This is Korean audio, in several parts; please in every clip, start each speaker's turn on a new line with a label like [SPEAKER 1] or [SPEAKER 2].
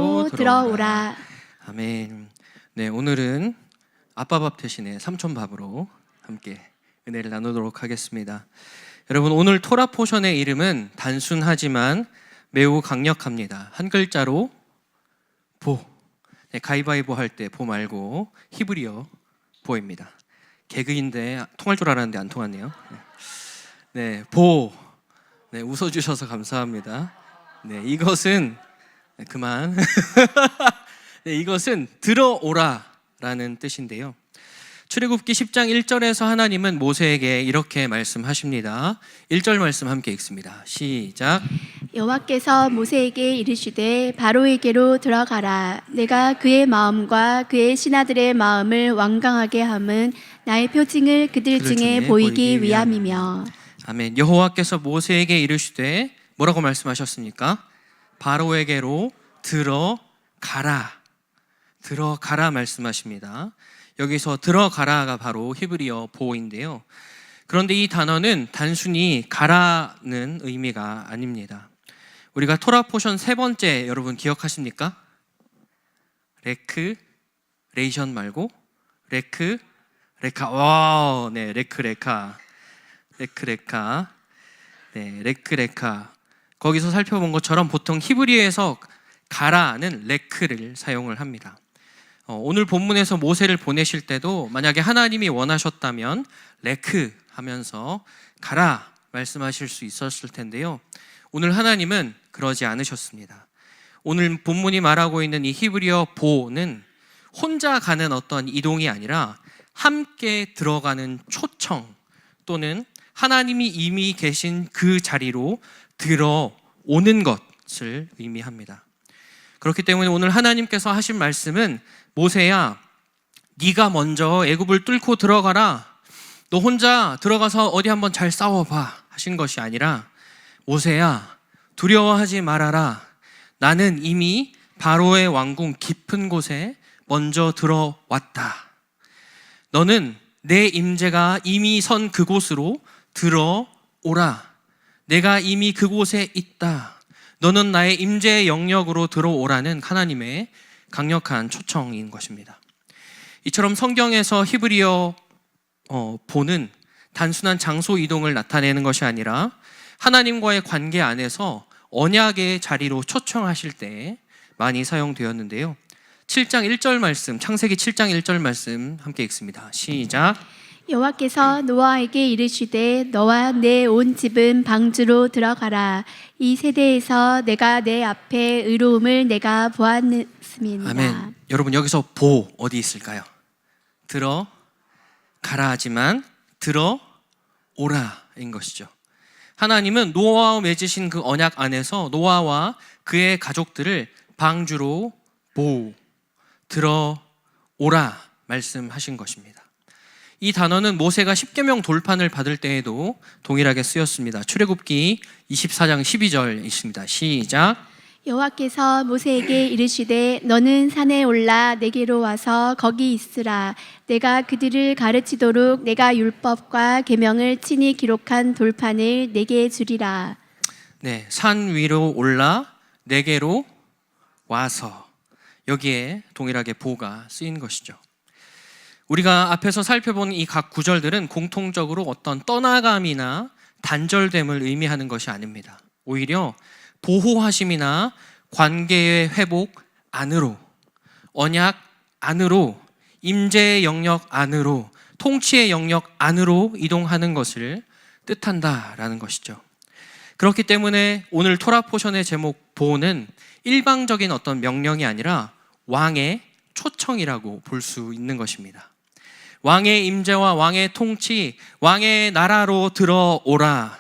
[SPEAKER 1] 내게로 들어오라.
[SPEAKER 2] 아멘. 네, 오늘은 아빠 밥 대신에 삼촌 밥으로 함께 은혜를 나누도록 하겠습니다. 여러분, 오늘 토라 포션의 이름은 단순하지만 매우 강력합니다. 한 글자로 보. 네, 가위바위보 할 때 보 말고 히브리어 보입니다. 개그인데 통할 줄 알았는데 안 통하네요. 네, 보. 네, 웃어주셔서 감사합니다. 네, 이것은 그만. 네, 이것은 들어오라라는 뜻인데요. 출애굽기 10장 1절에서 하나님은 모세에게 이렇게 말씀하십니다. 1절 말씀 함께 읽습니다. 시작.
[SPEAKER 1] 여호와께서 모세에게 이르시되 바로에게로 들어가라. 내가 그의 마음과 그의 신하들의 마음을 완강하게 함은 나의 표징을 그들 중에 보이기 위함이며.
[SPEAKER 2] 아멘. 여호와께서 모세에게 이르시되 뭐라고 말씀하셨습니까? 바로에게로 들어가라. 들어가라 말씀하십니다. 여기서 들어가라가 바로 히브리어 보인데요. 그런데 이 단어는 단순히 가라는 의미가 아닙니다. 우리가 토라 포션 세 번째 여러분 기억하십니까? 레크, 레이션 말고 레크, 레카. 와, 네, 레크, 레카. 레크, 레카. 네, 레크, 레카. 거기서 살펴본 것처럼 보통 히브리어에서 가라는 레크를 사용을 합니다. 오늘 본문에서 모세를 보내실 때도 만약에 하나님이 원하셨다면 레크 하면서 가라 말씀하실 수 있었을 텐데요. 오늘 하나님은 그러지 않으셨습니다. 오늘 본문이 말하고 있는 이 히브리어 보는 혼자 가는 어떤 이동이 아니라 함께 들어가는 초청 또는 하나님이 이미 계신 그 자리로 들어오는 것을 의미합니다. 그렇기 때문에 오늘 하나님께서 하신 말씀은 모세야, 네가 먼저 애굽을 뚫고 들어가라. 너 혼자 들어가서 어디 한번 잘 싸워봐 하신 것이 아니라 모세야, 두려워하지 말아라. 나는 이미 바로의 왕궁 깊은 곳에 먼저 들어왔다. 너는 내 임재가 이미 선 그곳으로 들어오라. 내가 이미 그곳에 있다. 너는 나의 임재의 영역으로 들어오라는 하나님의 강력한 초청인 것입니다. 이처럼 성경에서 히브리어 보는 단순한 장소 이동을 나타내는 것이 아니라 하나님과의 관계 안에서 언약의 자리로 초청하실 때 많이 사용되었는데요. 7장 1절 말씀, 창세기 7장 1절 말씀 함께 읽습니다. 시작.
[SPEAKER 1] 여호와께서 노아에게 이르시되 너와 내 온 집은 방주로 들어가라. 이 세대에서 내가 내 앞에 의로움을 내가 보았음이니라.
[SPEAKER 2] 아멘. 여러분, 여기서 보 어디 있을까요? 들어가라 하지만 들어오라인 것이죠. 하나님은 노아와 맺으신 그 언약 안에서 노아와 그의 가족들을 방주로 들어오라 말씀하신 것입니다. 이 단어는 모세가 십계명 돌판을 받을 때에도 동일하게 쓰였습니다. 출애굽기 24장 12절 있습니다. 시작.
[SPEAKER 1] 여호와께서 모세에게 이르시되 너는 산에 올라 내게로 와서 거기 있으라. 내가 그들을 가르치도록 내가 율법과 계명을 친히 기록한 돌판을 내게 주리라.
[SPEAKER 2] 네, 산 위로 올라 내게로 와서, 여기에 동일하게 보가 쓰인 것이죠. 우리가 앞에서 살펴본 이 각 구절들은 공통적으로 어떤 떠나감이나 단절됨을 의미하는 것이 아닙니다. 오히려 보호하심이나 관계의 회복 안으로, 언약 안으로, 임재의 영역 안으로, 통치의 영역 안으로 이동하는 것을 뜻한다라는 것이죠. 그렇기 때문에 오늘 토라 포션의 제목 보는 일방적인 어떤 명령이 아니라 왕의 초청이라고 볼 수 있는 것입니다. 왕의 임재와 왕의 통치, 왕의 나라로 들어오라.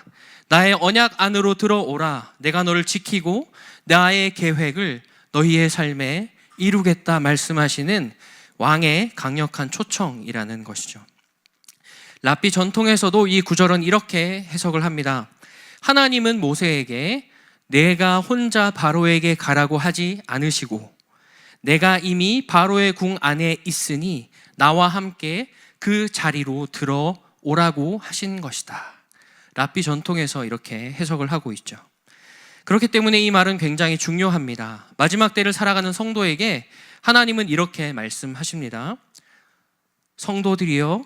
[SPEAKER 2] 나의 언약 안으로 들어오라. 내가 너를 지키고 나의 계획을 너희의 삶에 이루겠다 말씀하시는 왕의 강력한 초청이라는 것이죠. 랍비 전통에서도 이 구절은 이렇게 해석을 합니다. 하나님은 모세에게 내가 혼자 바로에게 가라고 하지 않으시고 내가 이미 바로의 궁 안에 있으니 나와 함께 그 자리로 들어오라고 하신 것이다. 랍비 전통에서 이렇게 해석을 하고 있죠. 그렇기 때문에 이 말은 굉장히 중요합니다. 마지막 때를 살아가는 성도에게 하나님은 이렇게 말씀하십니다. 성도들이여,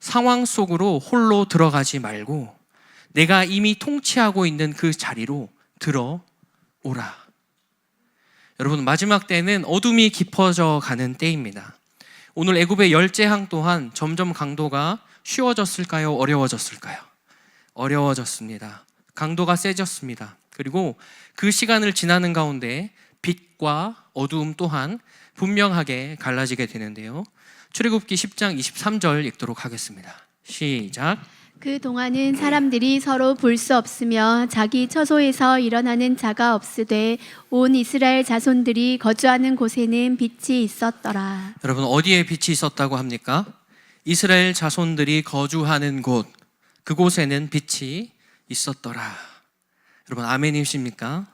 [SPEAKER 2] 상황 속으로 홀로 들어가지 말고 내가 이미 통치하고 있는 그 자리로 들어오라. 여러분, 마지막 때는 어둠이 깊어져 가는 때입니다. 오늘 애굽의 열재앙 또한 점점 강도가 쉬워졌을까요? 어려워졌을까요? 어려워졌습니다. 강도가 세졌습니다. 그리고 그 시간을 지나는 가운데 빛과 어두움 또한 분명하게 갈라지게 되는데요. 출애굽기 10장 23절 읽도록 하겠습니다. 시작.
[SPEAKER 1] 그 동안은 사람들이 서로 볼 수 없으며 자기 처소에서 일어나는 자가 없으되 온 이스라엘 자손들이 거주하는 곳에는 빛이 있었더라.
[SPEAKER 2] 여러분, 어디에 빛이 있었다고 합니까? 이스라엘 자손들이 거주하는 곳, 그곳에는 빛이 있었더라. 여러분, 아멘이십니까?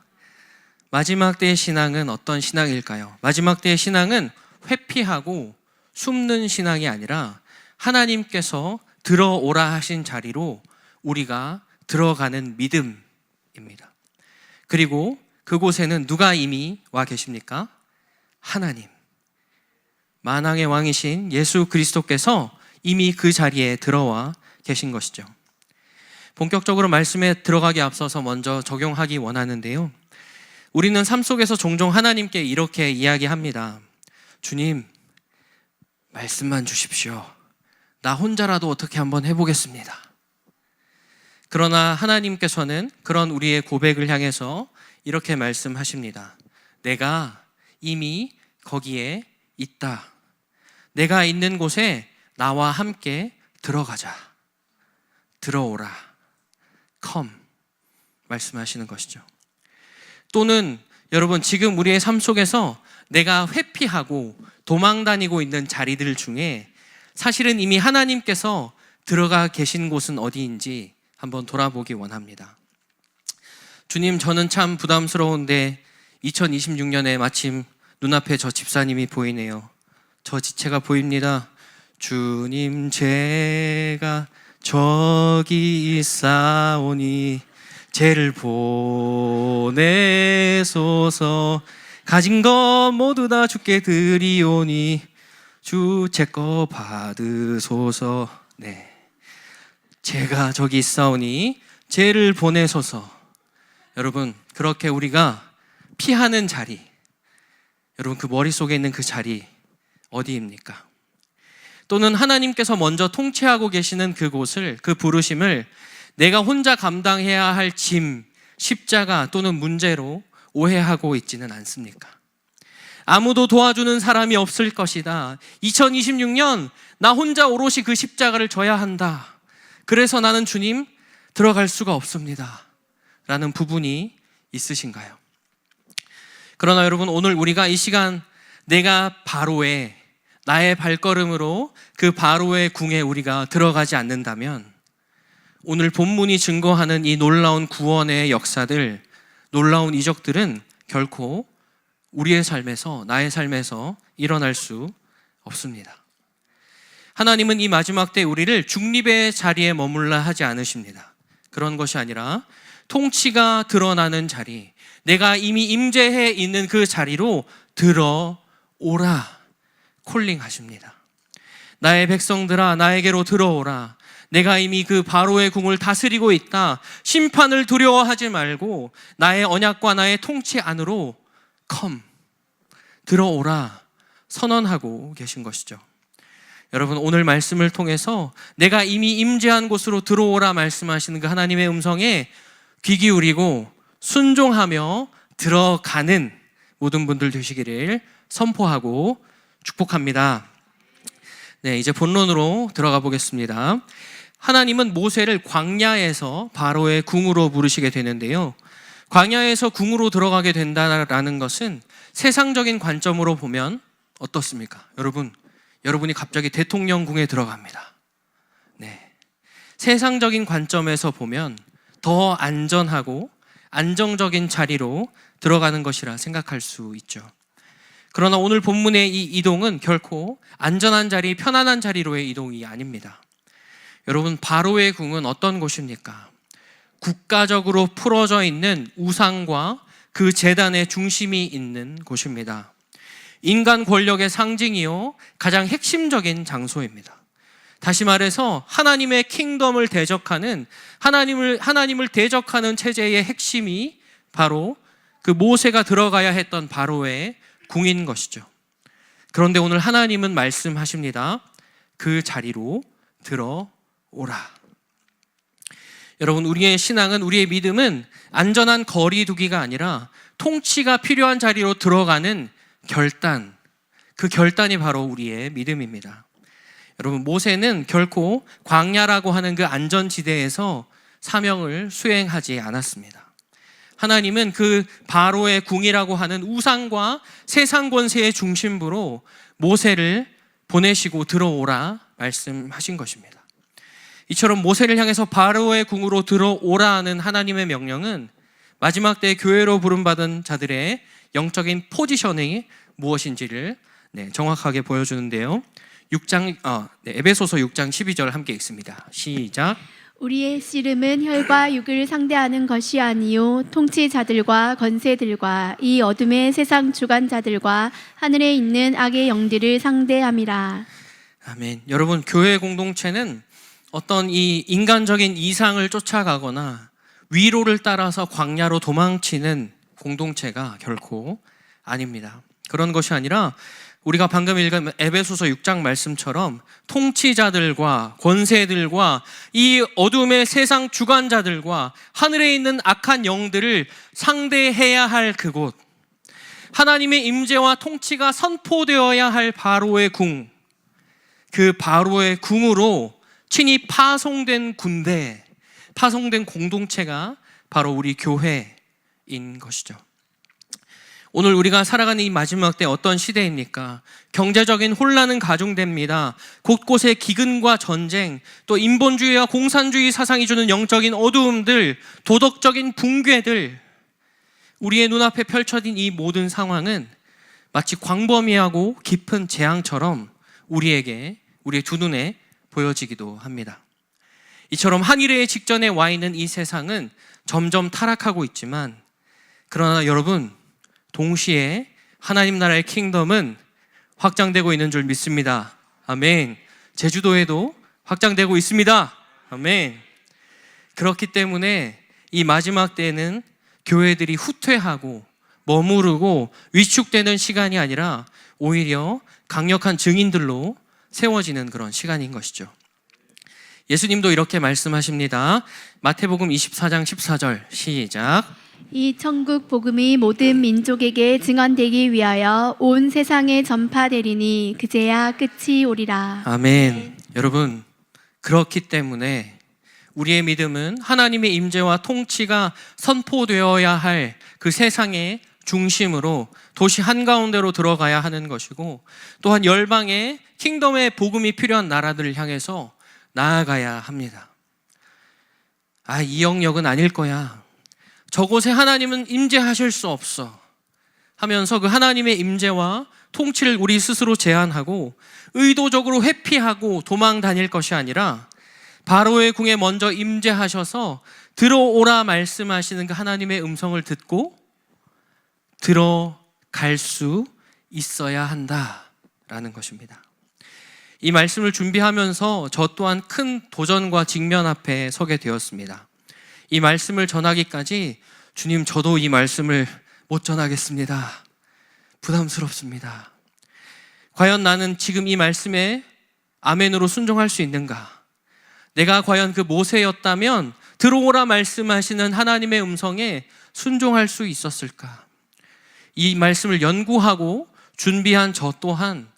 [SPEAKER 2] 마지막 때의 신앙은 어떤 신앙일까요? 마지막 때의 신앙은 회피하고 숨는 신앙이 아니라 하나님께서 들어오라 하신 자리로 우리가 들어가는 믿음입니다. 그리고 그곳에는 누가 이미 와 계십니까? 하나님, 만왕의 왕이신 예수 그리스도께서 이미 그 자리에 들어와 계신 것이죠. 본격적으로 말씀에 들어가기 앞서서 먼저 적용하기 원하는데요. 우리는 삶 속에서 종종 하나님께 이렇게 이야기합니다. 주님, 말씀만 주십시오. 나 혼자라도 어떻게 한번 해보겠습니다. 그러나 하나님께서는 그런 우리의 고백을 향해서 이렇게 말씀하십니다. 내가 이미 거기에 있다. 내가 있는 곳에 나와 함께 들어가자. 들어오라. come. 말씀하시는 것이죠. 또는 여러분, 지금 우리의 삶 속에서 내가 회피하고 도망 다니고 있는 자리들 중에 사실은 이미 하나님께서 들어가 계신 곳은 어디인지 한번 돌아보기 원합니다. 주님, 저는 참 부담스러운데 2026년에 마침 눈앞에 저 집사님이 보이네요. 저 지체가 보입니다. 주님, 제가 저기 있사오니 죄를 보내소서. 가진 것 모두 다 주께 드리오니 주 제 거 받으소서. 네, 제가 저기 있사오니 죄를 보내소서. 여러분, 그렇게 우리가 피하는 자리, 여러분 그 머릿속에 있는 그 자리 어디입니까? 또는 하나님께서 먼저 통치하고 계시는 그곳을, 그 부르심을 내가 혼자 감당해야 할 짐, 십자가 또는 문제로 오해하고 있지는 않습니까? 아무도 도와주는 사람이 없을 것이다. 2026년 나 혼자 오롯이 그 십자가를 져야 한다. 그래서 나는 주님 들어갈 수가 없습니다. 라는 부분이 있으신가요? 그러나 여러분, 오늘 우리가 이 시간 내가 바로의 나의 발걸음으로 그 바로의 궁에 우리가 들어가지 않는다면 오늘 본문이 증거하는 이 놀라운 구원의 역사들, 놀라운 이적들은 결코 우리의 삶에서, 나의 삶에서 일어날 수 없습니다. 하나님은 이 마지막 때 우리를 중립의 자리에 머물라 하지 않으십니다. 그런 것이 아니라 통치가 드러나는 자리, 내가 이미 임재해 있는 그 자리로 들어오라 콜링하십니다. 나의 백성들아, 나에게로 들어오라. 내가 이미 그 바로의 궁을 다스리고 있다. 심판을 두려워하지 말고 나의 언약과 나의 통치 안으로 come, 들어오라 선언하고 계신 것이죠. 여러분, 오늘 말씀을 통해서 내가 이미 임재한 곳으로 들어오라 말씀하시는 그 하나님의 음성에 귀 기울이고 순종하며 들어가는 모든 분들 되시기를 선포하고 축복합니다. 네, 이제 본론으로 들어가 보겠습니다. 하나님은 모세를 광야에서 바로의 궁으로 부르시게 되는데요. 광야에서 궁으로 들어가게 된다라는 것은 세상적인 관점으로 보면 어떻습니까? 여러분이 갑자기 대통령궁에 들어갑니다. 네, 세상적인 관점에서 보면 더 안전하고 안정적인 자리로 들어가는 것이라 생각할 수 있죠. 그러나 오늘 본문의 이 이동은 결코 안전한 자리, 편안한 자리로의 이동이 아닙니다. 여러분, 바로의 궁은 어떤 곳입니까? 국가적으로 풀어져 있는 우상과 그 제단의 중심이 있는 곳입니다. 인간 권력의 상징이요, 가장 핵심적인 장소입니다. 다시 말해서 하나님의 킹덤을 대적하는, 하나님을 대적하는 체제의 핵심이 바로 그 모세가 들어가야 했던 바로의 궁인 것이죠. 그런데 오늘 하나님은 말씀하십니다. 그 자리로 들어오라. 여러분, 우리의 신앙은, 우리의 믿음은 안전한 거리 두기가 아니라 통치가 필요한 자리로 들어가는 결단, 그 결단이 바로 우리의 믿음입니다. 여러분, 모세는 결코 광야라고 하는 그 안전지대에서 사명을 수행하지 않았습니다. 하나님은 그 바로의 궁이라고 하는 우상과 세상 권세의 중심부로 모세를 보내시고 들어오라 말씀하신 것입니다. 이처럼 모세를 향해서 바로의 궁으로 들어오라 하는 하나님의 명령은 마지막 때 교회로 부름받은 자들의 영적인 포지셔닝이 무엇인지를 정확하게 보여주는데요. 에베소서 6장 12절 함께 읽습니다. 시작.
[SPEAKER 1] 우리의 씨름은 혈과 육을 상대하는 것이 아니요 통치자들과 권세들과 이 어둠의 세상 주관자들과 하늘에 있는 악의 영들을 상대함이라.
[SPEAKER 2] 아멘. 여러분, 교회 공동체는 어떤 이 인간적인 이상을 쫓아가거나 위로를 따라서 광야로 도망치는 공동체가 결코 아닙니다. 그런 것이 아니라 우리가 방금 읽은 에베소서 6장 말씀처럼 통치자들과 권세들과 이 어둠의 세상 주관자들과 하늘에 있는 악한 영들을 상대해야 할 그곳, 하나님의 임재와 통치가 선포되어야 할 바로의 궁, 그 바로의 궁으로 친히 파송된 군대, 파송된 공동체가 바로 우리 교회인 것이죠. 오늘 우리가 살아가는 이 마지막 때 어떤 시대입니까? 경제적인 혼란은 가중됩니다. 곳곳에 기근과 전쟁, 또 인본주의와 공산주의 사상이 주는 영적인 어두움들, 도덕적인 붕괴들, 우리의 눈앞에 펼쳐진 이 모든 상황은 마치 광범위하고 깊은 재앙처럼 우리의 두 눈에 보여지기도 합니다. 이처럼 하늘의 직전에 와 있는 이 세상은 점점 타락하고 있지만, 그러나 여러분, 동시에 하나님 나라의 킹덤은 확장되고 있는 줄 믿습니다. 아멘. 제주도에도 확장되고 있습니다. 아멘. 그렇기 때문에 이 마지막 때에는 교회들이 후퇴하고 머무르고 위축되는 시간이 아니라 오히려 강력한 증인들로 세워지는 그런 시간인 것이죠. 예수님도 이렇게 말씀하십니다. 마태복음 24장 14절 시작.
[SPEAKER 1] 이 천국 복음이 모든 민족에게 증언되기 위하여 온 세상에 전파되리니 그제야 끝이 오리라.
[SPEAKER 2] 아멘. 여러분, 그렇기 때문에 우리의 믿음은 하나님의 임재와 통치가 선포되어야 할 그 세상의 중심으로 도시 한가운데로 들어가야 하는 것이고, 또한 열방의 킹덤의 복음이 필요한 나라들을 향해서 나아가야 합니다. 이 영역은 아닐 거야, 저곳에 하나님은 임재하실 수 없어 하면서 그 하나님의 임재와 통치를 우리 스스로 제한하고 의도적으로 회피하고 도망 다닐 것이 아니라 바로의 궁에 먼저 임재하셔서 들어오라 말씀하시는 그 하나님의 음성을 듣고 들어갈 수 있어야 한다라는 것입니다. 이 말씀을 준비하면서 저 또한 큰 도전과 직면 앞에 서게 되었습니다. 이 말씀을 전하기까지 주님, 저도 이 말씀을 못 전하겠습니다. 부담스럽습니다. 과연 나는 지금 이 말씀에 아멘으로 순종할 수 있는가? 내가 과연 그 모세였다면 들어오라 말씀하시는 하나님의 음성에 순종할 수 있었을까? 이 말씀을 연구하고 준비한 저 또한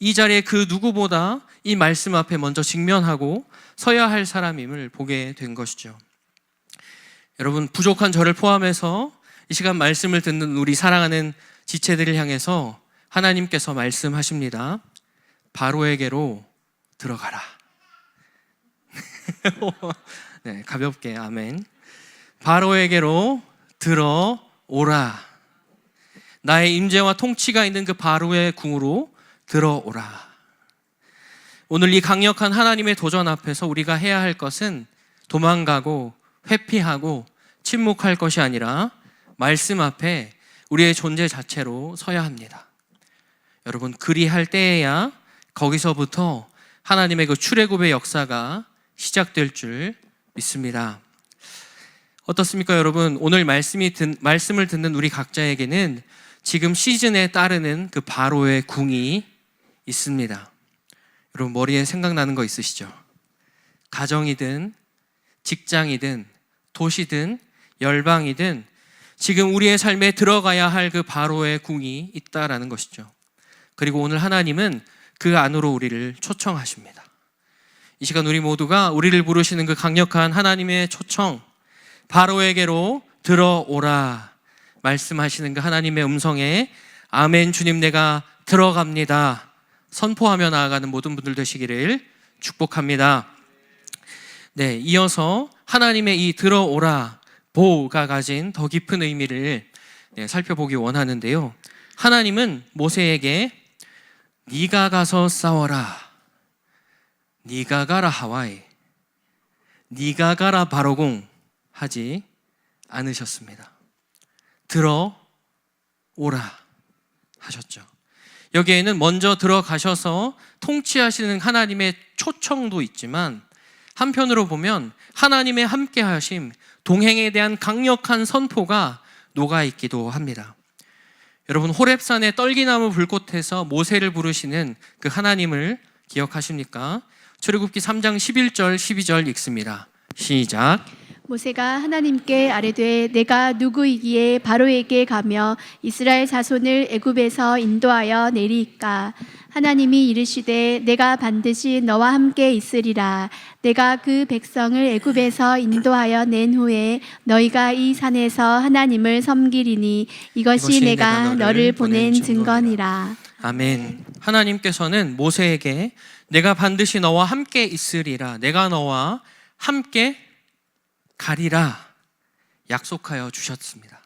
[SPEAKER 2] 이 자리에 그 누구보다 이 말씀 앞에 먼저 직면하고 서야 할 사람임을 보게 된 것이죠. 여러분, 부족한 저를 포함해서 이 시간 말씀을 듣는 우리 사랑하는 지체들을 향해서 하나님께서 말씀하십니다. 바로에게로 들어가라. 네, 가볍게 아멘. 바로에게로 들어오라. 나의 임재와 통치가 있는 그 바로의 궁으로 들어오라. 오늘 이 강력한 하나님의 도전 앞에서 우리가 해야 할 것은 도망가고 회피하고 침묵할 것이 아니라 말씀 앞에 우리의 존재 자체로 서야 합니다. 여러분, 그리할 때에야 거기서부터 하나님의 그 출애굽의 역사가 시작될 줄 믿습니다. 어떻습니까, 여러분? 오늘 말씀을 듣는 우리 각자에게는 지금 시즌에 따르는 그 바로의 궁이 있습니다. 여러분, 머리에 생각나는 거 있으시죠? 가정이든 직장이든 도시든 열방이든 지금 우리의 삶에 들어가야 할 그 바로의 궁이 있다라는 것이죠. 그리고 오늘 하나님은 그 안으로 우리를 초청하십니다. 이 시간 우리 모두가 우리를 부르시는 그 강력한 하나님의 초청, 바로에게로 들어오라 말씀하시는 그 하나님의 음성에 아멘, 주님 내가 들어갑니다 선포하며 나아가는 모든 분들 되시기를 축복합니다. 네, 이어서 하나님의 이 들어오라 보가 가진 더 깊은 의미를 살펴보기 원하는데요. 하나님은 모세에게 네가 가서 싸워라, 네가 가라 하와이, 네가 가라 바로궁 하지 않으셨습니다. 들어오라 하셨죠. 여기에는 먼저 들어가셔서 통치하시는 하나님의 초청도 있지만 한편으로 보면 하나님의 함께하심, 동행에 대한 강력한 선포가 녹아있기도 합니다. 여러분, 호렙산의 떨기나무 불꽃에서 모세를 부르시는 그 하나님을 기억하십니까? 출애굽기 3장 11절 12절 읽습니다. 시작.
[SPEAKER 1] 모세가 하나님께 아뢰되 내가 누구이기에 바로에게 가며 이스라엘 자손을 애굽에서 인도하여 내리이까? 하나님이 이르시되 내가 반드시 너와 함께 있으리라. 내가 그 백성을 애굽에서 인도하여 낸 후에 너희가 이 산에서 하나님을 섬기리니 이것이 내가 너를 보낸 증거니라.
[SPEAKER 2] 아멘. 하나님께서는 모세에게 내가 반드시 너와 함께 있으리라, 내가 너와 함께 가리라 약속하여 주셨습니다.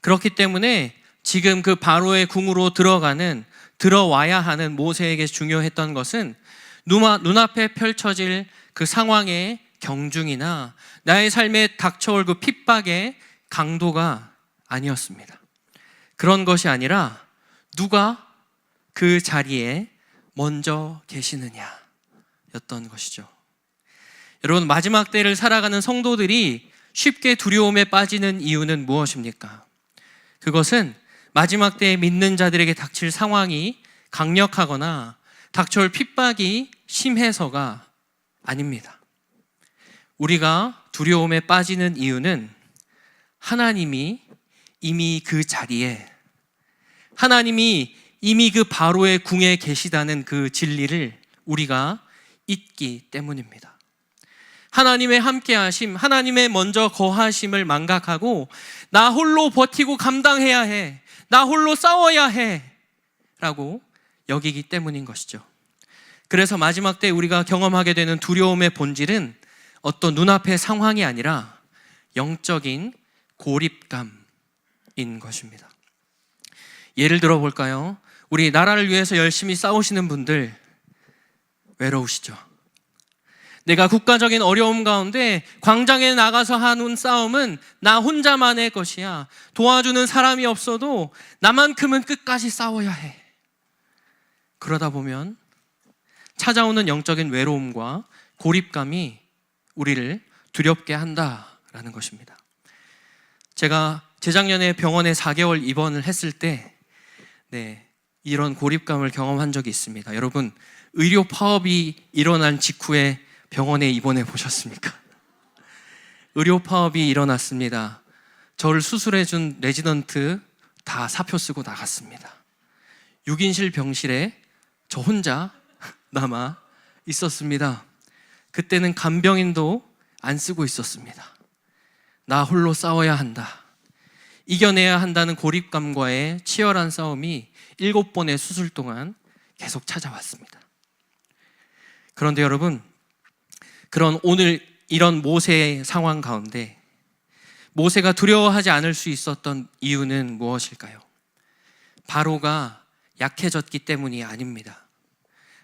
[SPEAKER 2] 그렇기 때문에 지금 그 바로의 궁으로 들어와야 하는 모세에게 중요했던 것은 눈앞에 펼쳐질 그 상황의 경중이나 나의 삶에 닥쳐올 그 핍박의 강도가 아니었습니다. 그런 것이 아니라 누가 그 자리에 먼저 계시느냐 였던 것이죠. 여러분, 마지막 때를 살아가는 성도들이 쉽게 두려움에 빠지는 이유는 무엇입니까? 그것은 마지막 때에 믿는 자들에게 닥칠 상황이 강력하거나 닥쳐올 핍박이 심해서가 아닙니다. 우리가 두려움에 빠지는 이유는 하나님이 이미 그 자리에, 하나님이 이미 그 바로의 궁에 계시다는 그 진리를 우리가 잊기 때문입니다. 하나님의 함께하심, 하나님의 먼저 거하심을 망각하고 나 홀로 버티고 감당해야 해, 나 홀로 싸워야 해 라고 여기기 때문인 것이죠. 그래서 마지막 때 우리가 경험하게 되는 두려움의 본질은 어떤 눈앞의 상황이 아니라 영적인 고립감인 것입니다. 예를 들어 볼까요? 우리 나라를 위해서 열심히 싸우시는 분들 외로우시죠? 내가 국가적인 어려움 가운데 광장에 나가서 하는 싸움은 나 혼자만의 것이야. 도와주는 사람이 없어도 나만큼은 끝까지 싸워야 해. 그러다 보면 찾아오는 영적인 외로움과 고립감이 우리를 두렵게 한다라는 것입니다. 제가 재작년에 병원에 4개월 입원을 했을 때 이런 고립감을 경험한 적이 있습니다. 여러분, 의료 파업이 일어난 직후에 병원에 입원해 보셨습니까? 의료 파업이 일어났습니다. 저를 수술해준 레지던트 다 사표 쓰고 나갔습니다. 6인실 병실에 저 혼자 남아 있었습니다. 그때는 간병인도 안 쓰고 있었습니다. 나 홀로 싸워야 한다, 이겨내야 한다는 고립감과의 치열한 싸움이 7번의 수술 동안 계속 찾아왔습니다. 그런데 여러분, 그런 오늘 이런 모세의 상황 가운데 모세가 두려워하지 않을 수 있었던 이유는 무엇일까요? 바로가 약해졌기 때문이 아닙니다.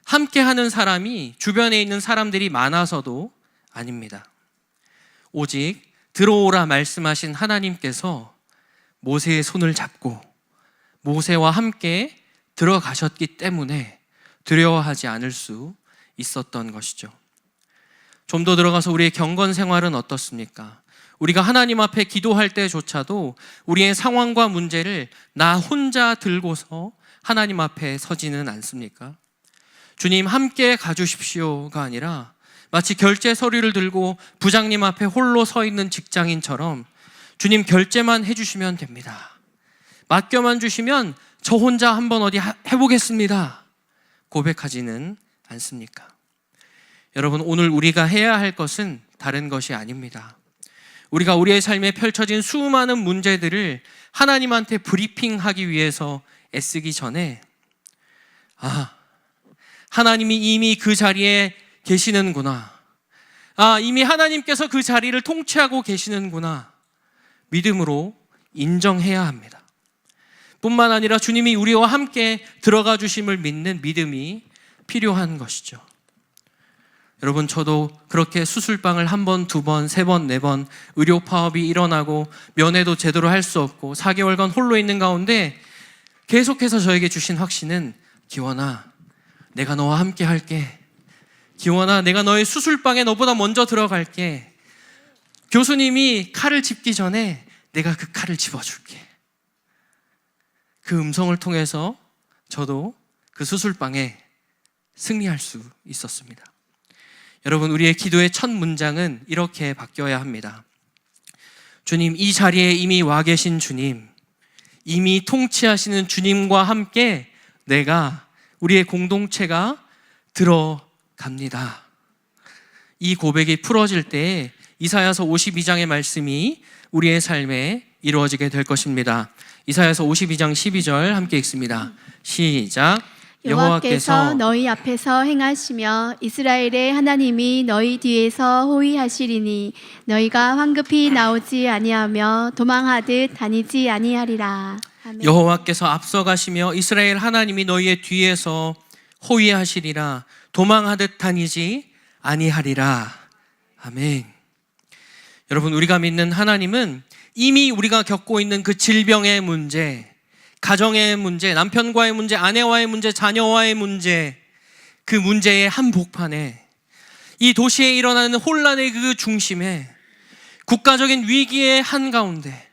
[SPEAKER 2] 함께하는 사람이, 주변에 있는 사람들이 많아서도 아닙니다. 오직 들어오라 말씀하신 하나님께서 모세의 손을 잡고 모세와 함께 들어가셨기 때문에 두려워하지 않을 수 있었던 것이죠. 좀 더 들어가서 우리의 경건 생활은 어떻습니까? 우리가 하나님 앞에 기도할 때조차도 우리의 상황과 문제를 나 혼자 들고서 하나님 앞에 서지는 않습니까? 주님 함께 가주십시오가 아니라 마치 결제 서류를 들고 부장님 앞에 홀로 서 있는 직장인처럼 주님 결제만 해주시면 됩니다. 맡겨만 주시면 저 혼자 한번 어디 해보겠습니다. 고백하지는 않습니까? 여러분, 오늘 우리가 해야 할 것은 다른 것이 아닙니다. 우리가 우리의 삶에 펼쳐진 수많은 문제들을 하나님한테 브리핑하기 위해서 애쓰기 전에 하나님이 이미 그 자리에 계시는구나. 이미 하나님께서 그 자리를 통치하고 계시는구나. 믿음으로 인정해야 합니다. 뿐만 아니라 주님이 우리와 함께 들어가 주심을 믿는 믿음이 필요한 것이죠. 여러분, 저도 그렇게 수술방을 한 번, 두 번, 세 번, 네 번 의료 파업이 일어나고 면회도 제대로 할 수 없고 4개월간 홀로 있는 가운데 계속해서 저에게 주신 확신은 기원아, 내가 너와 함께 할게. 기원아, 내가 너의 수술방에 너보다 먼저 들어갈게. 교수님이 칼을 짚기 전에 내가 그 칼을 집어줄게. 그 음성을 통해서 저도 그 수술방에 승리할 수 있었습니다. 여러분, 우리의 기도의 첫 문장은 이렇게 바뀌어야 합니다. 주님, 이 자리에 이미 와 계신 주님, 이미 통치하시는 주님과 함께 우리의 공동체가 들어갑니다. 이 고백이 풀어질 때 이사야서 52장의 말씀이 우리의 삶에 이루어지게 될 것입니다. 이사야서 52장 12절 함께 읽습니다. 시작.
[SPEAKER 1] 여호와께서 너희 앞에서 행하시며 이스라엘의 하나님이 너희 뒤에서 호위하시리니 너희가 황급히 나오지 아니하며 도망하듯 다니지 아니하리라. 아멘.
[SPEAKER 2] 여호와께서 앞서가시며 이스라엘 하나님이 너희의 뒤에서 호위하시리라. 도망하듯 다니지 아니하리라. 아멘. 여러분, 우리가 믿는 하나님은 이미 우리가 겪고 있는 그 질병의 문제, 가정의 문제, 남편과의 문제, 아내와의 문제, 자녀와의 문제, 그 문제의 한복판에, 이 도시에 일어나는 혼란의 그 중심에, 국가적인 위기의 한가운데,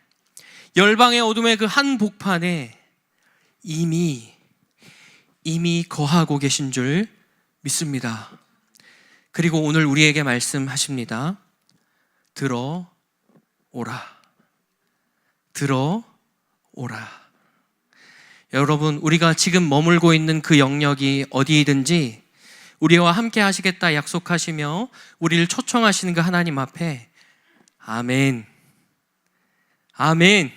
[SPEAKER 2] 열방의 어둠의 그 한복판에 이미 거하고 계신 줄 믿습니다. 그리고 오늘 우리에게 말씀하십니다. 들어오라. 여러분, 우리가 지금 머물고 있는 그 영역이 어디이든지 우리와 함께 하시겠다 약속하시며 우리를 초청하시는 그 하나님 앞에 아멘, 아멘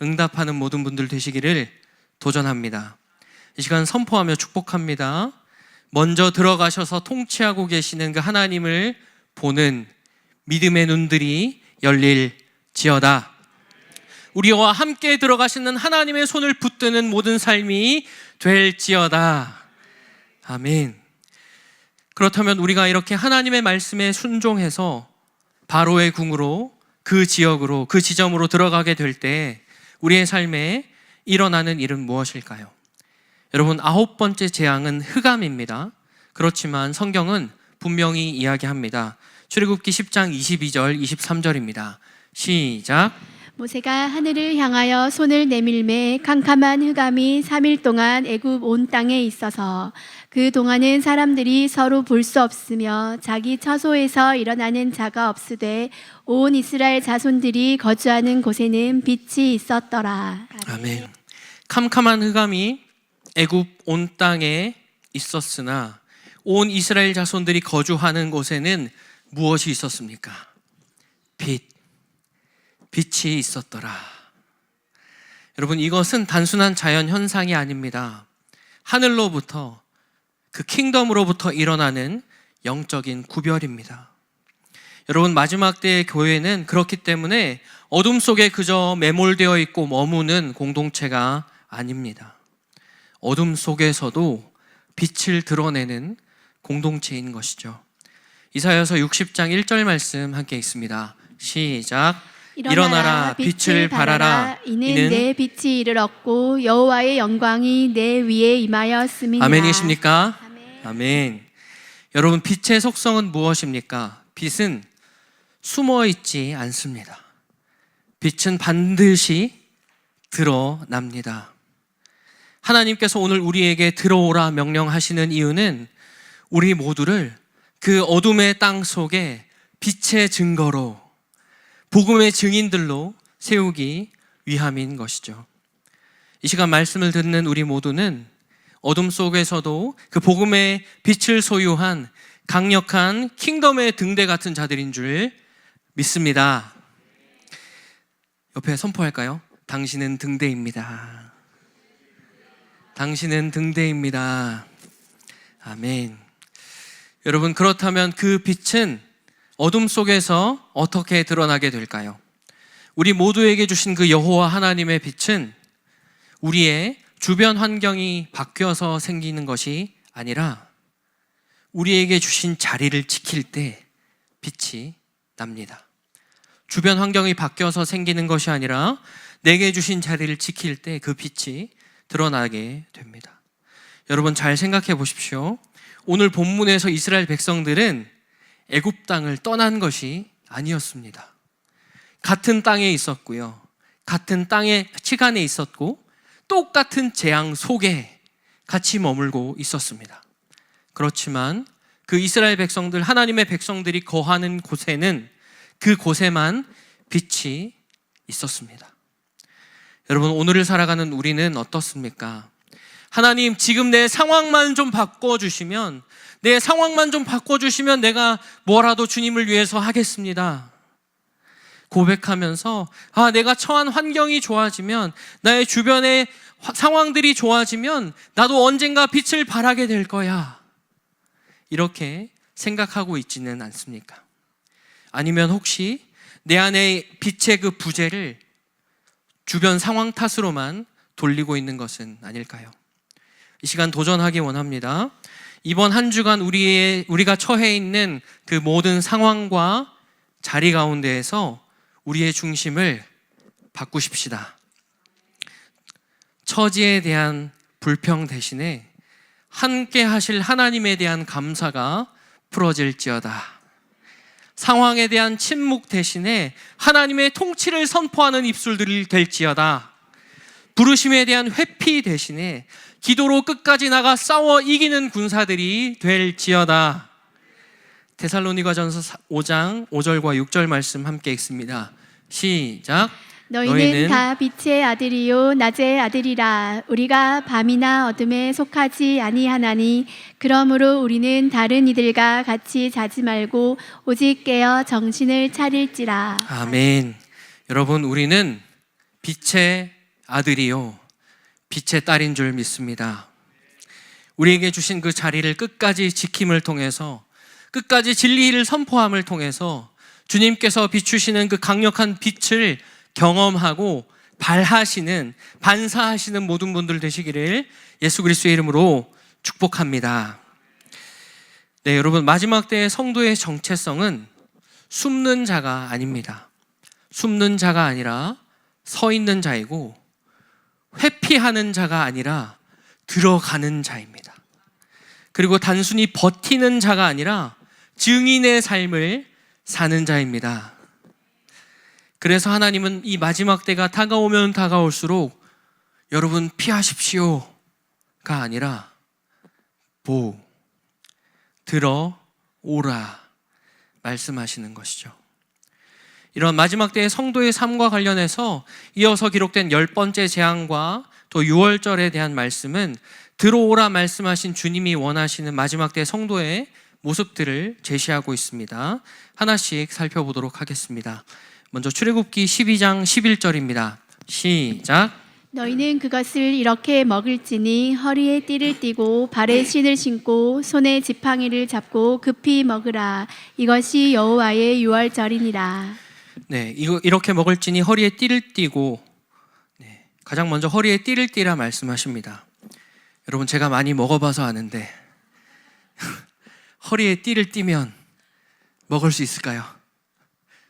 [SPEAKER 2] 응답하는 모든 분들 되시기를 도전합니다. 이 시간 선포하며 축복합니다. 먼저 들어가셔서 통치하고 계시는 그 하나님을 보는 믿음의 눈들이 열릴지어다. 우리와 함께 들어가시는 하나님의 손을 붙드는 모든 삶이 될지어다. 아멘. 그렇다면 우리가 이렇게 하나님의 말씀에 순종해서 바로의 궁으로, 그 지역으로, 그 지점으로 들어가게 될 때 우리의 삶에 일어나는 일은 무엇일까요? 여러분, 9번째 재앙은 흑암입니다. 그렇지만 성경은 분명히 이야기합니다. 출애굽기 10장 22절 23절입니다. 시작.
[SPEAKER 1] 모세가 하늘을 향하여 손을 내밀매 캄캄한 흑암이 3일 동안 애굽 온 땅에 있어서 그 동안은 사람들이 서로 볼 수 없으며 자기 처소에서 일어나는 자가 없으되 온 이스라엘 자손들이 거주하는 곳에는 빛이 있었더라.
[SPEAKER 2] 아멘. 캄캄한 흑암이 애굽 온 땅에 있었으나 온 이스라엘 자손들이 거주하는 곳에는 무엇이 있었습니까? 빛이 있었더라. 여러분, 이것은 단순한 자연 현상이 아닙니다. 하늘로부터, 그 킹덤으로부터 일어나는 영적인 구별입니다. 여러분, 마지막 때의 교회는 그렇기 때문에 어둠 속에 그저 매몰되어 있고 머무는 공동체가 아닙니다. 어둠 속에서도 빛을 드러내는 공동체인 것이죠. 이사야서 60장 1절 말씀 함께 있습니다. 시작. 일어나라 빛을 발하라.
[SPEAKER 1] 이는 내 빛이 이를 얻고 여호와의 영광이 내 위에 임하였음이니라.
[SPEAKER 2] 아멘이십니까?
[SPEAKER 1] 아멘.
[SPEAKER 2] 아멘. 여러분, 빛의 속성은 무엇입니까? 빛은 숨어 있지 않습니다. 빛은 반드시 드러납니다. 하나님께서 오늘 우리에게 들어오라 명령하시는 이유는 우리 모두를 그 어둠의 땅 속에 빛의 증거로, 복음의 증인들로 세우기 위함인 것이죠. 이 시간 말씀을 듣는 우리 모두는 어둠 속에서도 그 복음의 빛을 소유한 강력한 킹덤의 등대 같은 자들인 줄 믿습니다. 옆에 선포할까요? 당신은 등대입니다. 당신은 등대입니다. 아멘. 여러분, 그렇다면 그 빛은 어둠 속에서 어떻게 드러나게 될까요? 우리 모두에게 주신 그 여호와 하나님의 빛은 우리의 주변 환경이 바뀌어서 생기는 것이 아니라 우리에게 주신 자리를 지킬 때 빛이 납니다. 주변 환경이 바뀌어서 생기는 것이 아니라 내게 주신 자리를 지킬 때 그 빛이 드러나게 됩니다. 여러분, 잘 생각해 보십시오. 오늘 본문에서 이스라엘 백성들은 애굽 땅을 떠난 것이 아니었습니다. 같은 땅에 있었고요. 같은 땅의 시간에 있었고 똑같은 재앙 속에 같이 머물고 있었습니다. 그렇지만 그 이스라엘 백성들, 하나님의 백성들이 거하는 곳에는 그곳에만 빛이 있었습니다. 여러분, 오늘을 살아가는 우리는 어떻습니까? 하나님, 지금 내 상황만 좀 바꿔주시면, 내 상황만 좀 바꿔주시면 내가 뭐라도 주님을 위해서 하겠습니다. 고백하면서 내가 처한 환경이 좋아지면, 나의 주변의 상황들이 좋아지면 나도 언젠가 빛을 발하게 될 거야, 이렇게 생각하고 있지는 않습니까? 아니면 혹시 내 안에 빛의 그 부재를 주변 상황 탓으로만 돌리고 있는 것은 아닐까요? 이 시간 도전하기 원합니다. 이번 한 주간 우리가 처해 있는 그 모든 상황과 자리 가운데에서 우리의 중심을 바꾸십시다. 처지에 대한 불평 대신에 함께 하실 하나님에 대한 감사가 풀어질지어다. 상황에 대한 침묵 대신에 하나님의 통치를 선포하는 입술들이 될지어다. 부르심에 대한 회피 대신에 기도로 끝까지 나가 싸워 이기는 군사들이 될지어다. 데살로니가전서 5장 5절과 6절 말씀 함께 읽습니다. 시작.
[SPEAKER 1] 너희는 다 빛의 아들이요 낮의 아들이라. 우리가 밤이나 어둠에 속하지 아니하나니 그러므로 우리는 다른 이들과 같이 자지 말고 오직 깨어 정신을 차릴지라.
[SPEAKER 2] 아멘. 여러분, 우리는 빛의 아들이요 빛의 딸인 줄 믿습니다. 우리에게 주신 그 자리를 끝까지 지킴을 통해서, 끝까지 진리를 선포함을 통해서 주님께서 비추시는 그 강력한 빛을 경험하고 반사하시는 모든 분들 되시기를 예수 그리스도의 이름으로 축복합니다. 네, 여러분, 마지막 때의 성도의 정체성은 숨는 자가 아닙니다. 숨는 자가 아니라 서 있는 자이고, 회피하는 자가 아니라 들어가는 자입니다. 그리고 단순히 버티는 자가 아니라 증인의 삶을 사는 자입니다. 그래서 하나님은 이 마지막 때가 다가오면 다가올수록 여러분 피하십시오가 아니라 들어오라 말씀하시는 것이죠. 이런 마지막 때의 성도의 삶과 관련해서 이어서 기록된 10번째 재앙과 또 6월절에 대한 말씀은 들어오라 말씀하신 주님이 원하시는 마지막 때 성도의 모습들을 제시하고 있습니다. 하나씩 살펴보도록 하겠습니다. 먼저 출애굽기 12장 11절입니다. 시작.
[SPEAKER 1] 너희는 그것을 이렇게 먹을지니 허리에 띠를 띠고 발에 신을 신고 손에 지팡이를 잡고 급히 먹으라. 이것이 여호와의 유월절이니라.
[SPEAKER 2] 네, 이렇게 먹을지니 허리에 띠를 띠고, 가장 먼저 허리에 띠를 띠라 말씀하십니다. 여러분, 제가 많이 먹어봐서 아는데 허리에 띠를 띠면 먹을 수 있을까요?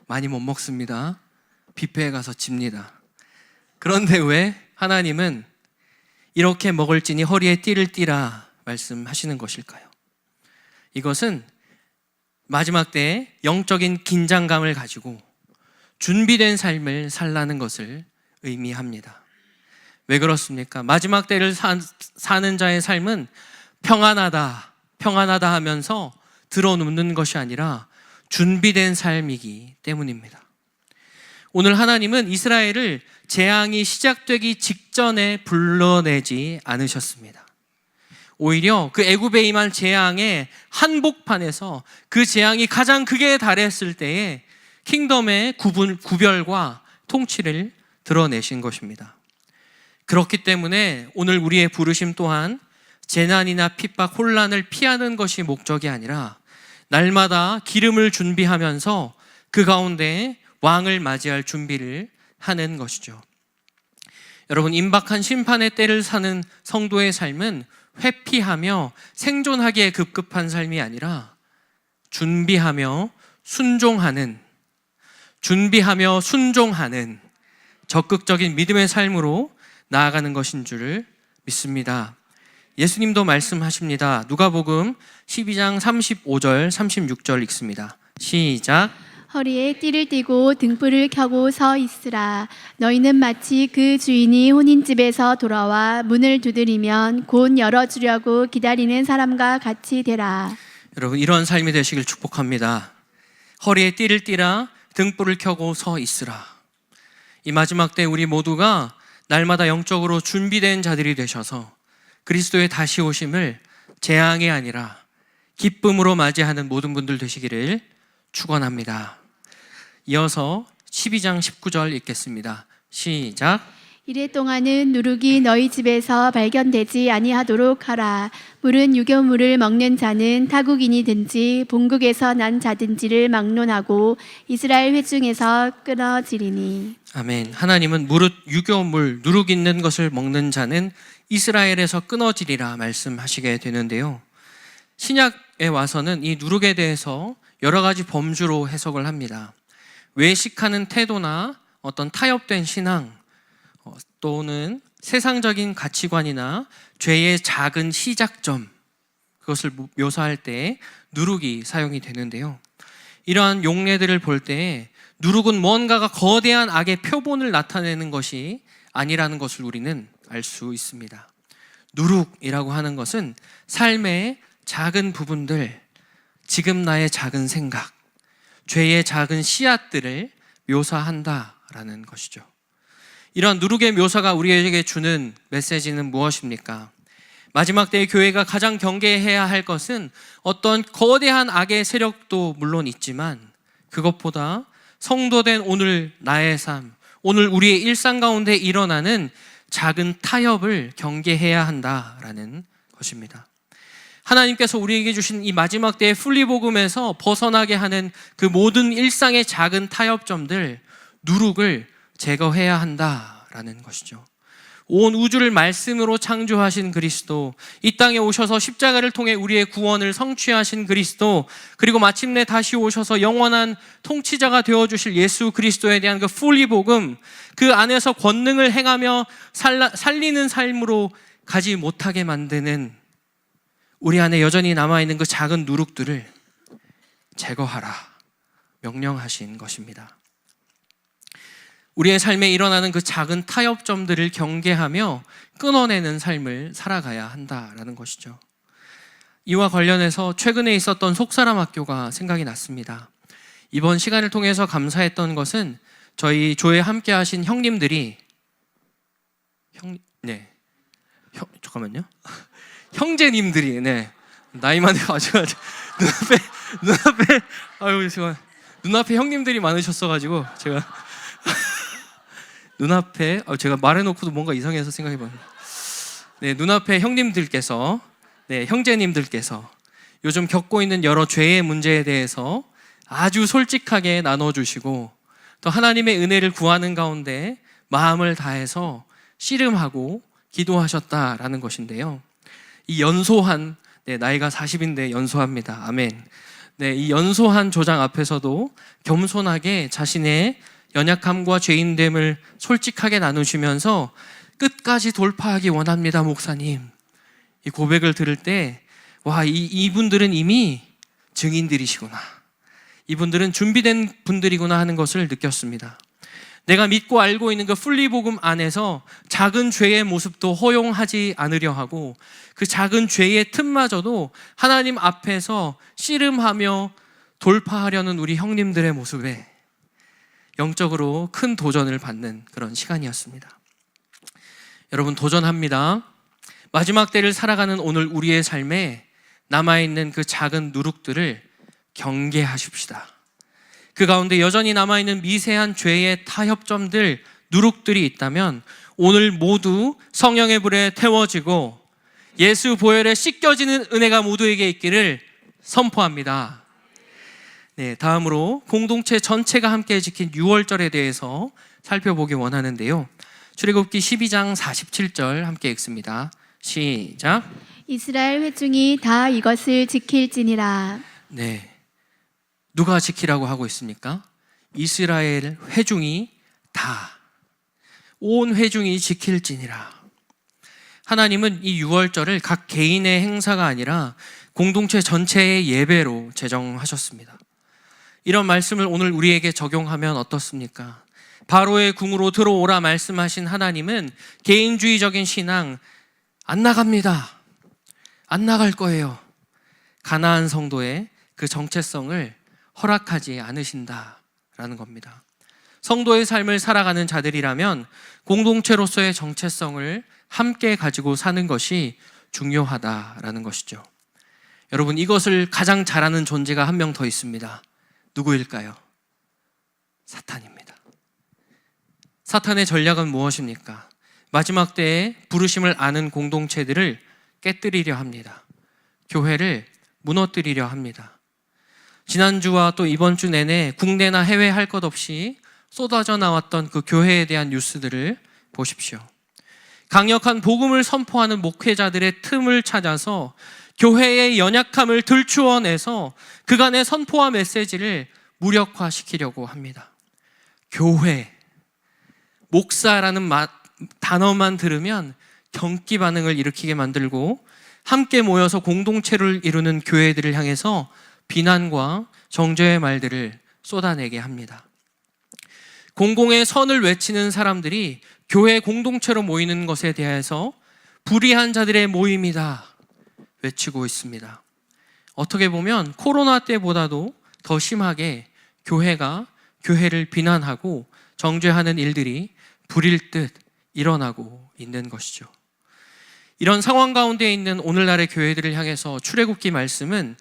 [SPEAKER 2] 많이 못 먹습니다. 뷔페에 가서 집니다. 그런데 왜 하나님은 이렇게 먹을지니 허리에 띠를 띠라 말씀하시는 것일까요? 이것은 마지막 때에 영적인 긴장감을 가지고 준비된 삶을 살라는 것을 의미합니다. 왜 그렇습니까? 마지막 때를 사는 자의 삶은 평안하다 하면서 드러눕는 것이 아니라 준비된 삶이기 때문입니다. 오늘 하나님은 이스라엘을 재앙이 시작되기 직전에 불러내지 않으셨습니다. 오히려 그 애굽에 임한 재앙의 한복판에서 그 재앙이 가장 극에 달했을 때에 킹덤의 구별과 통치를 드러내신 것입니다. 그렇기 때문에 오늘 우리의 부르심 또한 재난이나 핍박, 혼란을 피하는 것이 목적이 아니라 날마다 기름을 준비하면서 그 가운데 왕을 맞이할 준비를 하는 것이죠. 여러분, 임박한 심판의 때를 사는 성도의 삶은 회피하며 생존하기에 급급한 삶이 아니라 준비하며 순종하는 적극적인 믿음의 삶으로 나아가는 것인 줄 믿습니다. 예수님도 말씀하십니다. 누가복음 12장 35절 36절 읽습니다. 시작.
[SPEAKER 1] 허리에 띠를 띠고 등불을 켜고 서 있으라. 너희는 마치 그 주인이 혼인집에서 돌아와 문을 두드리면 곧 열어주려고 기다리는 사람과 같이 되라.
[SPEAKER 2] 여러분, 이런 삶이 되시길 축복합니다. 허리에 띠를 띠라, 등불을 켜고 서 있으라. 이 마지막 때 우리 모두가 날마다 영적으로 준비된 자들이 되셔서 그리스도의 다시 오심을 재앙이 아니라 기쁨으로 맞이하는 모든 분들 되시기를 축원합니다. 이어서 12장 19절 읽겠습니다. 시작.
[SPEAKER 1] 이래 동안은 누룩이 너희 집에서 발견되지 아니하도록 하라. 물은 유교물을 먹는 자는 타국인이든지 본국에서 난 자든지를 막론하고 이스라엘 회중에서 끊어지리니.
[SPEAKER 2] 아멘. 하나님은 무릇 유교물, 누룩 있는 것을 먹는 자는 이스라엘에서 끊어지리라 말씀하시게 되는데요. 신약에 와서는 이 누룩에 대해서 여러 가지 범주로 해석을 합니다. 외식하는 태도나 어떤 타협된 신앙, 또는 세상적인 가치관이나 죄의 작은 시작점, 그것을 묘사할 때 누룩이 사용이 되는데요. 이러한 용례들을 볼 때 누룩은 뭔가가 거대한 악의 표본을 나타내는 것이 아니라는 것을 우리는 알 수 있습니다. 누룩이라고 하는 것은 삶의 작은 부분들, 지금 나의 작은 생각, 죄의 작은 씨앗들을 묘사한다라는 것이죠. 이러한 누룩의 묘사가 우리에게 주는 메시지는 무엇입니까? 마지막 때의 교회가 가장 경계해야 할 것은 어떤 거대한 악의 세력도 물론 있지만 그것보다 성도된 오늘 나의 삶, 오늘 우리의 일상 가운데 일어나는 작은 타협을 경계해야 한다라는 것입니다. 하나님께서 우리에게 주신 이 마지막 때의 풀리복음에서 벗어나게 하는 그 모든 일상의 작은 타협점들, 누룩을 제거해야 한다라는 것이죠. 온 우주를 말씀으로 창조하신 그리스도, 이 땅에 오셔서 십자가를 통해 우리의 구원을 성취하신 그리스도, 그리고 마침내 다시 오셔서 영원한 통치자가 되어주실 예수 그리스도에 대한 그 풀리복음, 그 안에서 권능을 행하며 살리는 삶으로 가지 못하게 만드는 우리 안에 여전히 남아있는 그 작은 누룩들을 제거하라 명령하신 것입니다. 우리의 삶에 일어나는 그 작은 타협점들을 경계하며 끊어내는 삶을 살아가야 한다라는 것이죠. 이와 관련해서 최근에 있었던 속사람 학교가 생각이 났습니다. 이번 시간을 통해서 감사했던 것은 저희 조에 함께 하신 형님들이 잠깐만요. 형제님들이 나이만 해가지고 눈앞에 형님들이 많으셨어가지고 제가 눈앞에 제가 말해놓고도 뭔가 이상해서 생각해봤는데 눈앞에 형님들께서 형제님들께서 요즘 겪고 있는 여러 죄의 문제에 대해서 아주 솔직하게 나눠주시고 또 하나님의 은혜를 구하는 가운데 마음을 다해서 씨름하고 기도하셨다라는 것인데요. 이 연소한 나이가 40인데 연소합니다. 아멘. 네, 이 연소한 조장 앞에서도 겸손하게 자신의 연약함과 죄인됨을 솔직하게 나누시면서 끝까지 돌파하기 원합니다, 목사님. 이 고백을 들을 때, 와, 이분들은 이미 증인들이시구나. 이분들은 준비된 분들이구나 하는 것을 느꼈습니다. 내가 믿고 알고 있는 그 풀리복음 안에서 작은 죄의 모습도 허용하지 않으려 하고 그 작은 죄의 틈마저도 하나님 앞에서 씨름하며 돌파하려는 우리 형님들의 모습에 영적으로 큰 도전을 받는 그런 시간이었습니다. 여러분, 도전합니다. 마지막 때를 살아가는 오늘 우리의 삶에 남아있는 그 작은 누룩들을 경계하십시다. 그 가운데 여전히 남아있는 미세한 죄의 타협점들, 누룩들이 있다면 오늘 모두 성령의 불에 태워지고 예수 보혈에 씻겨지는 은혜가 모두에게 있기를 선포합니다. 네, 다음으로 공동체 전체가 함께 지킨 유월절에 대해서 살펴보기 원하는데요. 출애굽기 12장 47절 함께 읽습니다. 시작.
[SPEAKER 1] 이스라엘 회중이 다 이것을 지킬지니라.
[SPEAKER 2] 네, 누가 지키라고 하고 있습니까? 이스라엘 회중이 다, 온 회중이 지킬지니라. 하나님은 이 유월절을 각 개인의 행사가 아니라 공동체 전체의 예배로 제정하셨습니다. 이런 말씀을 오늘 우리에게 적용하면 어떻습니까? 바로의 궁으로 들어오라 말씀하신 하나님은 개인주의적인 신앙 안 나갑니다. 안 나갈 거예요. 가나안 성도의 그 정체성을 허락하지 않으신다라는 겁니다. 성도의 삶을 살아가는 자들이라면 공동체로서의 정체성을 함께 가지고 사는 것이 중요하다라는 것이죠. 여러분, 이것을 가장 잘하는 존재가 한 명 더 있습니다. 누구일까요? 사탄입니다. 사탄의 전략은 무엇입니까? 마지막 때에 부르심을 아는 공동체들을 깨뜨리려 합니다. 교회를 무너뜨리려 합니다. 지난주와 또 이번 주 내내 국내나 해외 할 것 없이 쏟아져 나왔던 그 교회에 대한 뉴스들을 보십시오. 강력한 복음을 선포하는 목회자들의 틈을 찾아서 교회의 연약함을 들추어내서 그간의 선포와 메시지를 무력화시키려고 합니다. 교회, 목사라는 단어만 들으면 경기 반응을 일으키게 만들고 함께 모여서 공동체를 이루는 교회들을 향해서 비난과 정죄의 말들을 쏟아내게 합니다. 공공의 선을 외치는 사람들이 교회 공동체로 모이는 것에 대해서 불의한 자들의 모임이다 외치고 있습니다. 어떻게 보면 코로나 때보다도 더 심하게 교회가 교회를 비난하고 정죄하는 일들이 불일 듯 일어나고 있는 것이죠. 이런 상황 가운데 있는 오늘날의 교회들을 향해서 출애굽기 말씀은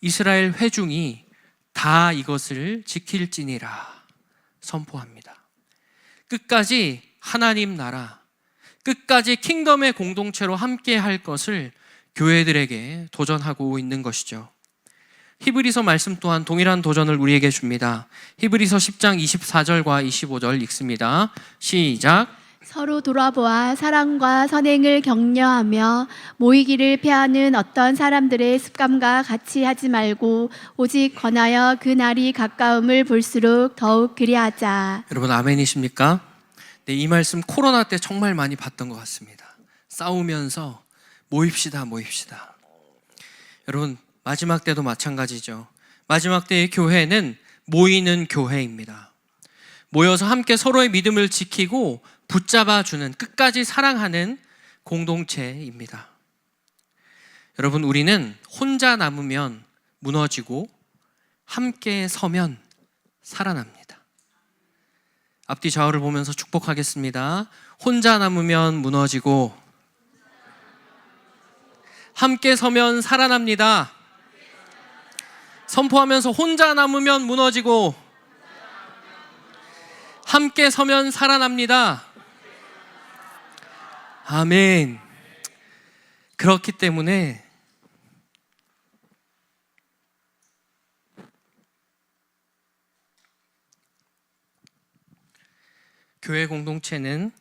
[SPEAKER 2] 이스라엘 회중이 다 이것을 지킬지니라 선포합니다. 끝까지 하나님 나라, 끝까지 킹덤의 공동체로 함께 할 것을 교회들에게 도전하고 있는 것이죠. 히브리서 말씀 또한 동일한 도전을 우리에게 줍니다. 히브리서 10장 24절과 25절 읽습니다. 시작.
[SPEAKER 1] 서로 돌아보아 사랑과 선행을 격려하며 모이기를 피하는 어떤 사람들의 습관과 같이 하지 말고 오직 권하여 그 날이 가까움을 볼수록 더욱 그리하자.
[SPEAKER 2] 여러분 아멘이십니까? 네, 이 말씀 코로나 때 정말 많이 봤던 것 같습니다. 싸우면서 모입시다. 여러분 마지막 때도 마찬가지죠. 마지막 때의 교회는 모이는 교회입니다. 모여서 함께 서로의 믿음을 지키고 붙잡아주는, 끝까지 사랑하는 공동체입니다. 여러분, 우리는 혼자 남으면 무너지고 함께 서면 살아납니다. 앞뒤 좌우를 보면서 축복하겠습니다. 혼자 남으면 무너지고 함께 서면 살아납니다. 선포하면서 혼자 남으면 무너지고 함께 서면 살아납니다. 아멘. 그렇기 때문에 교회 공동체는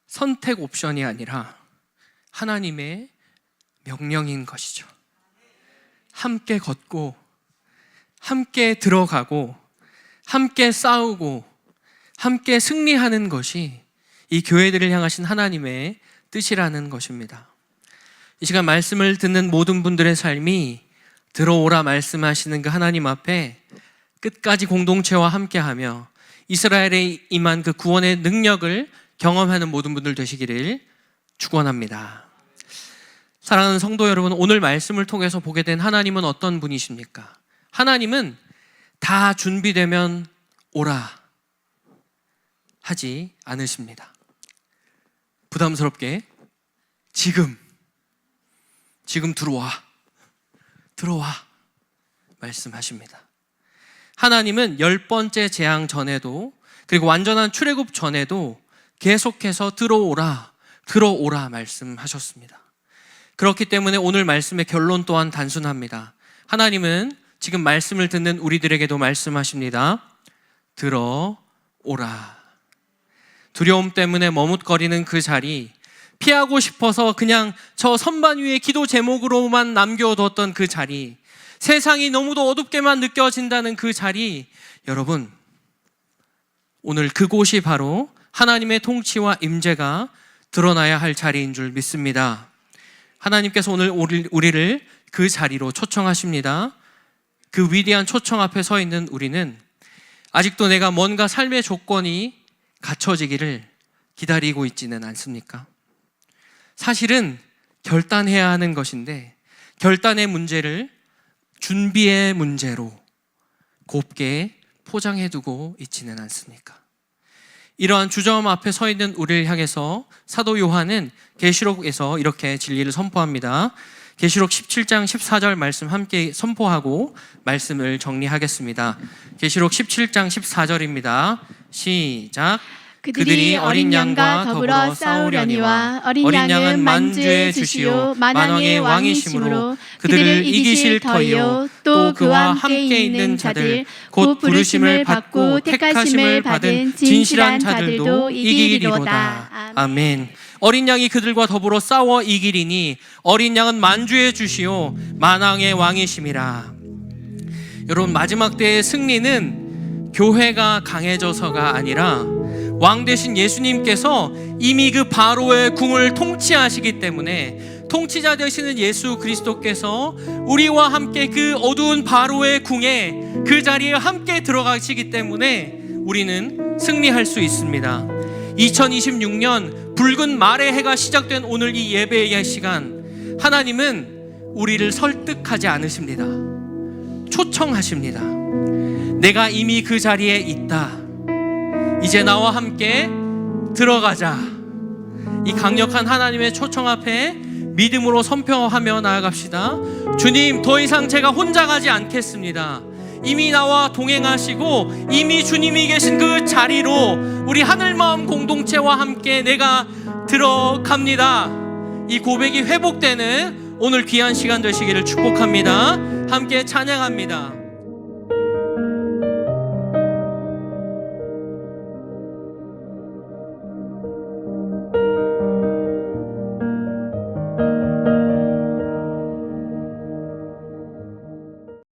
[SPEAKER 2] 선택 옵션이 아니라 하나님의 명령인 것이죠. 함께 걷고 함께 들어가고 함께 싸우고 함께 승리하는 것이 이 교회들을 향하신 하나님의 뜻이라는 것입니다. 이 시간 말씀을 듣는 모든 분들의 삶이 들어오라 말씀하시는 그 하나님 앞에 끝까지 공동체와 함께하며 이스라엘에 임한 그 구원의 능력을 경험하는 모든 분들 되시기를 축원합니다. 사랑하는 성도 여러분, 오늘 말씀을 통해서 보게 된 하나님은 어떤 분이십니까? 하나님은 다 준비되면 오라 하지 않으십니다. 부담스럽게 지금 들어와 말씀하십니다. 하나님은 10번째 재앙 전에도 그리고 완전한 출애굽 전에도 계속해서 들어오라 말씀하셨습니다. 그렇기 때문에 오늘 말씀의 결론 또한 단순합니다. 하나님은 지금 말씀을 듣는 우리들에게도 말씀하십니다. 들어오라. 두려움 때문에 머뭇거리는 그 자리, 피하고 싶어서 그냥 저 선반 위에 기도 제목으로만 남겨뒀던 그 자리, 세상이 너무도 어둡게만 느껴진다는 그 자리, 여러분, 오늘 그곳이 바로 하나님의 통치와 임재가 드러나야 할 자리인 줄 믿습니다. 하나님께서 오늘 우리를 그 자리로 초청하십니다. 그 위대한 초청 앞에 서 있는 우리는 아직도 내가 뭔가 삶의 조건이 갖춰지기를 기다리고 있지는 않습니까? 사실은 결단해야 하는 것인데 결단의 문제를 준비의 문제로 곱게 포장해두고 있지는 않습니까? 이러한 주점 앞에 서 있는 우리를 향해서 사도 요한은 계시록에서 이렇게 진리를 선포합니다. 계시록 17장 14절 말씀 함께 선포하고 말씀을 정리하겠습니다. 계시록 17장 14절입니다. 시작.
[SPEAKER 1] 그들이 어린 양과 더불어 싸우려니와 어린 양은 만주의 주시요 만왕의 왕이시므로 그들을 이기실 터이요 또 그와 함께 있는 자들 곧 부르심을 받고 택하심을 받은 진실한 자들도 이기리로다.
[SPEAKER 2] 아멘. 어린 양이 그들과 더불어 싸워 이기리니 어린 양은 만주의 주시요 만왕의 왕이심이라. 여러분, 마지막 때의 승리는 교회가 강해져서가 아니라 왕 되신 예수님께서 이미 그 바로의 궁을 통치하시기 때문에 통치자 되시는 예수 그리스도께서 우리와 함께 그 어두운 바로의 궁에 그 자리에 함께 들어가시기 때문에 우리는 승리할 수 있습니다. 2026년 붉은 말의 해가 시작된 오늘 이 예배의 시간, 하나님은 우리를 설득하지 않으십니다. 초청하십니다. 내가 이미 그 자리에 있다. 이제 나와 함께 들어가자. 이 강력한 하나님의 초청 앞에 믿음으로 선포하며 나아갑시다. 주님, 더 이상 제가 혼자 가지 않겠습니다. 이미 나와 동행하시고 이미 주님이 계신 그 자리로 우리 하늘마음 공동체와 함께 내가 들어갑니다. 이 고백이 회복되는 오늘 귀한 시간 되시기를 축복합니다. 함께 찬양합니다.